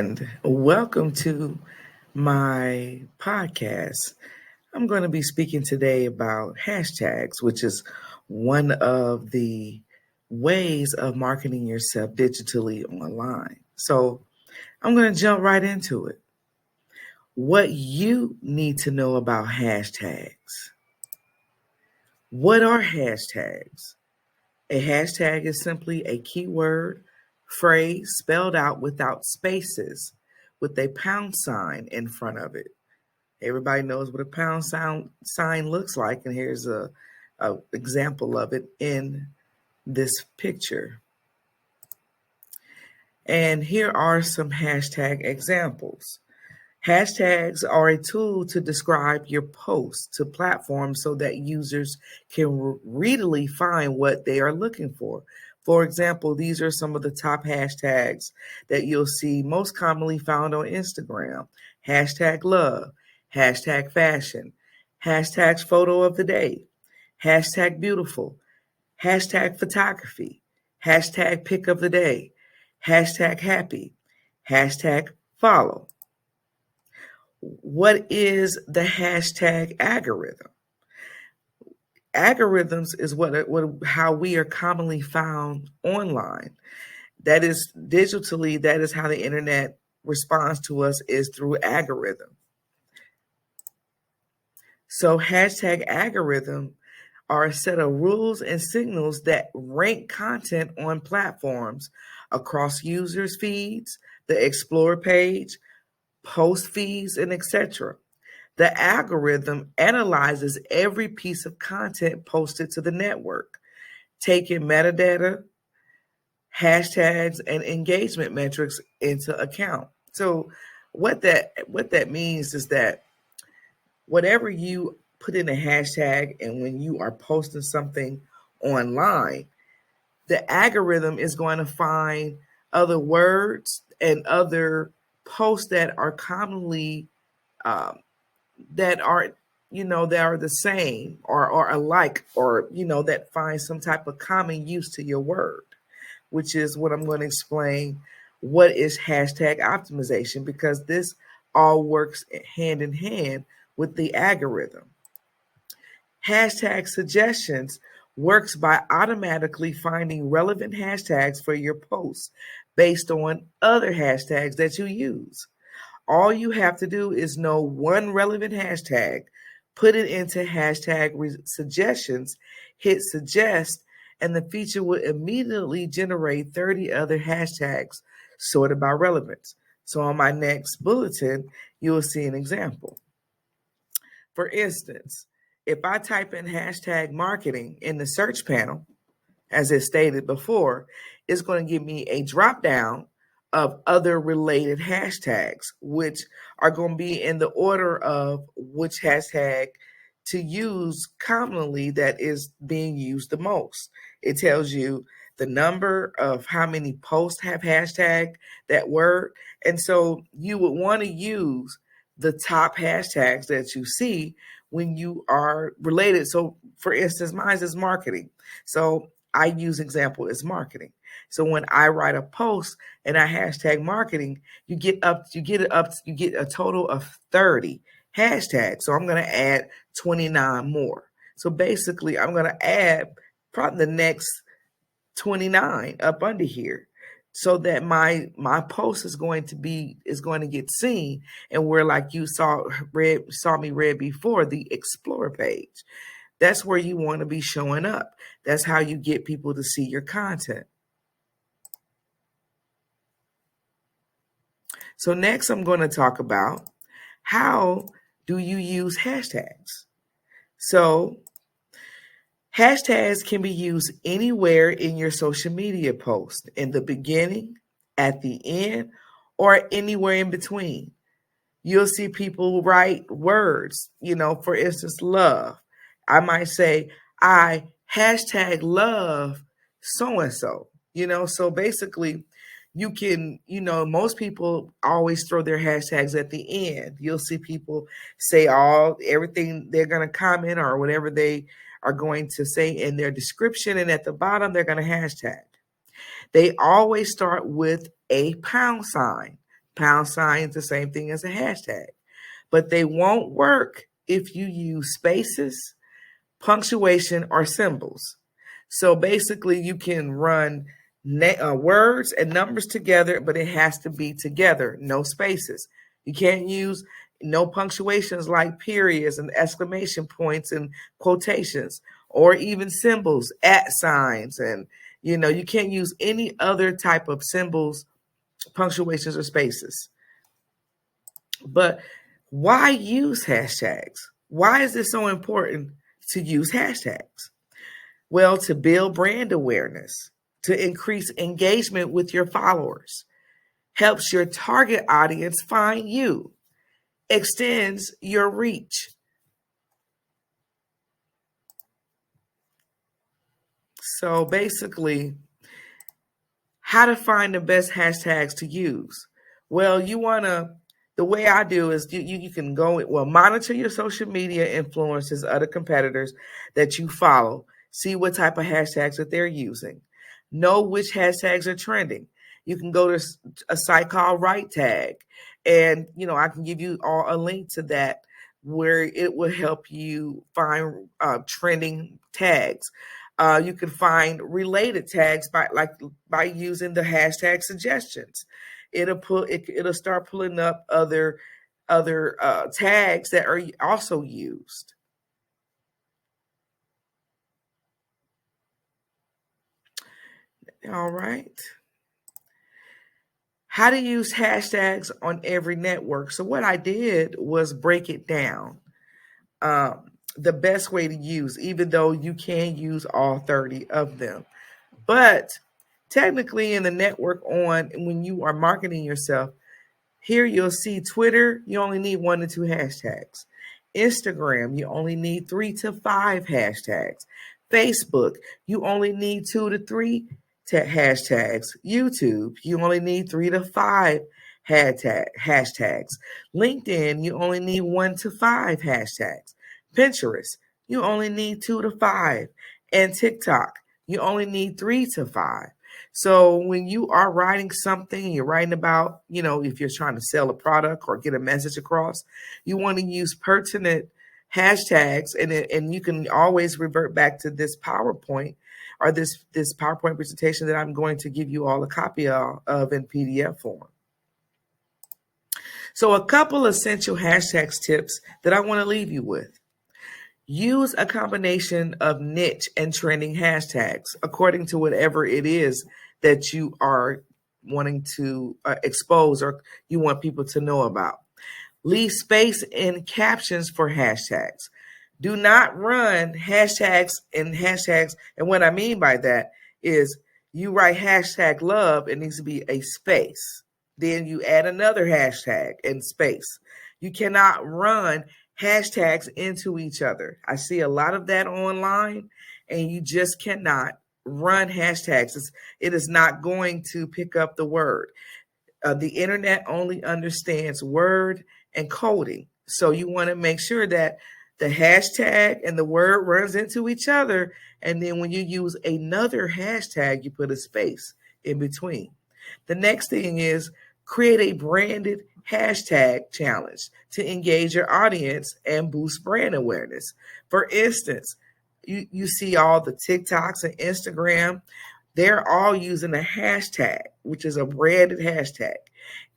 and welcome to my podcast. I'm going to be speaking today about hashtags, which is one of the ways of marketing yourself digitally online. So I'm going to jump right into it. What you need to know about hashtags. What are hashtags? A hashtag is simply a keyword, phrase spelled out without spaces, with a pound sign in front of it. Everybody knows what a sign looks like, and here's a example of it in this picture. And here are some hashtag examples. Hashtags are a tool to describe your post to platforms so that users can readily find what they are looking for. For example, these are some of the top hashtags that you'll see most commonly found on Instagram. Hashtag love, hashtag fashion, hashtag photo of the day, hashtag beautiful, hashtag photography, hashtag pick of the day, hashtag happy, hashtag follow. What is the hashtag algorithm? Algorithms is how we are commonly found online. That is digitally, that is how the internet responds to us, is through algorithm. So hashtag algorithm are a set of rules and signals that rank content on platforms across users' feeds, the Explore page, post feeds, and etc. The algorithm analyzes every piece of content posted to the network, taking metadata, hashtags, and engagement metrics into account. So what that means is that whatever you put in a hashtag and when you are posting something online, the algorithm is going to find other words and other posts that are commonly that are that are the same or alike, or that find some type of common use to your word, which is what I'm going to explain. What is hashtag optimization? Because this all works hand in hand with the algorithm. Hashtag suggestions works by automatically finding relevant hashtags for your posts based on other hashtags that you use. All you have to do is know one relevant hashtag, put it into hashtag suggestions, hit suggest, and the feature will immediately generate 30 other hashtags sorted by relevance. So on my next bulletin, you will see an example. For instance, if I type in hashtag marketing in the search panel, as it stated before, it's going to give me a drop down of other related hashtags, which are going to be in the order of which hashtag to use commonly that is being used the most. It tells you the number of how many posts have hashtag that word. And so you would want to use the top hashtags that you see when you are related. So for instance, mine is marketing. So I use example is marketing. So when I write a post and I hashtag marketing, you get a total of 30 hashtags. So I'm going to add 29 more. So basically I'm going to add probably the next 29 up under here, so that my post is going to get seen, and where, like you saw me read before, the Explore page. That's where you want to be showing up. That's how you get people to see your content. So next I'm going to talk about how do you use hashtags. So hashtags can be used anywhere in your social media post, in the beginning, at the end, or anywhere in between. You'll see people write words, for instance, love. I might say, I hashtag love so-and-so, so basically you can, most people always throw their hashtags at the end. You'll see people say everything they're going to comment or whatever they are going to say in their description, and at the bottom they're going to hashtag. They always start with a pound sign. Pound sign is the same thing as a hashtag, but they won't work if you use spaces, punctuation, or symbols. So basically, you can run words and numbers together, but it has to be together, no spaces. You can't use no punctuations like periods and exclamation points and quotations, or even symbols, at signs, and you can't use any other type of symbols, punctuations, or spaces. But why use hashtags? Why is it so important to use hashtags? Well, to build brand awareness, to increase engagement with your followers, helps your target audience find you, extends your reach. So basically, how to find the best hashtags to use. Well, the way I do is you can monitor your social media influencers, other competitors that you follow, see what type of hashtags that they're using, know which hashtags are trending. You can go to a site called Right Tag, and I can give you all a link to that where it will help you find trending tags. You can find related tags by using the hashtag suggestions. It'll start pulling up other tags that are also used. All right. How to use hashtags on every network. So what I did was break it down. The best way to use, even though you can use all 30 of them. But technically in the network when you are marketing yourself, here you'll see Twitter, you only need 1 to 2 hashtags. Instagram, you only need 3 to 5 hashtags. Facebook, you only need 2 to 3 hashtags. YouTube, you only need 3 to 5 hashtags. LinkedIn, you only need 1 to 5 hashtags. Pinterest, you only need 2 to 5. And TikTok, you only need 3 to 5. So when you are writing something, you're writing about, if you're trying to sell a product or get a message across, you want to use pertinent hashtags, and you can always revert back to this PowerPoint or this PowerPoint presentation that I'm going to give you all a copy of in PDF form. So a couple essential hashtags tips that I want to leave you with. Use a combination of niche and trending hashtags according to whatever it is that you are wanting to expose or you want people to know about. Leave space in captions for hashtags. Do not run hashtags. And what I mean by that is you write hashtag love, it needs to be a space. Then you add another hashtag and space. You cannot run hashtags into each other. I see a lot of that online, and you just cannot run hashtags. It is not going to pick up the word. The internet only understands word and coding. So you want to make sure that the hashtag and the word runs into each other. And then when you use another hashtag, you put a space in between. The next thing is create a branded hashtag challenge to engage your audience and boost brand awareness. For instance, you see all the TikToks and Instagram, they're all using a hashtag, which is a branded hashtag.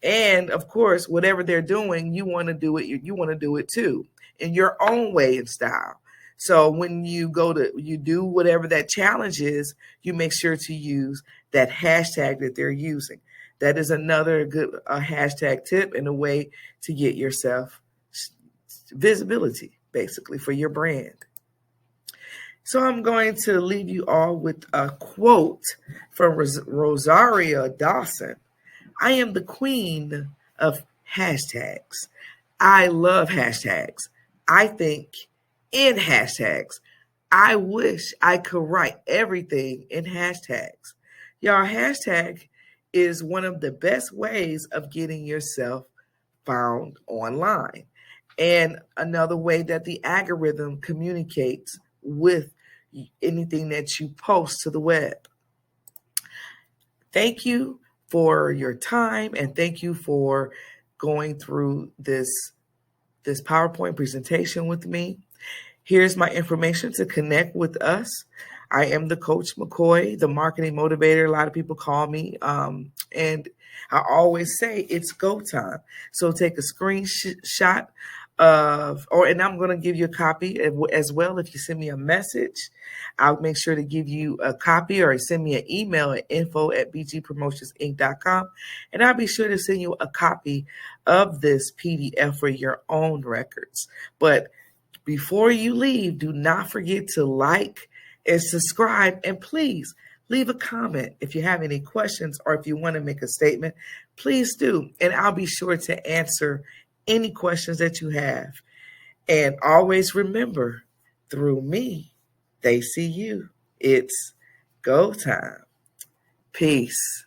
And of course, whatever they're doing, you want to do it. You want to do it too in your own way and style. So when you do whatever that challenge is, you make sure to use that hashtag that they're using. That is another good hashtag tip and a way to get yourself visibility, basically, for your brand. So I'm going to leave you all with a quote from Rosario Dawson. I am the queen of hashtags. I love hashtags. I think in hashtags. I wish I could write everything in hashtags. Y'all, hashtag is one of the best ways of getting yourself found online. And another way that the algorithm communicates with anything that you post to the web. Thank you for your time, and thank you for going through this PowerPoint presentation with me. Here's my information to connect with us. I am the Coach McCoy, the Marketing Motivator. A lot of people call me. And I always say it's go time. So take a screenshot and I'm going to give you a copy as well. If you send me a message, I'll make sure to give you a copy, or send me an email at info@bgpromotionsinc.com. And I'll be sure to send you a copy of this PDF for your own records. But before you leave, do not forget to like and subscribe, and please leave a comment if you have any questions, or if you want to make a statement, please do. And I'll be sure to answer any questions that you have. And always remember, through me, they see you. It's go time. Peace.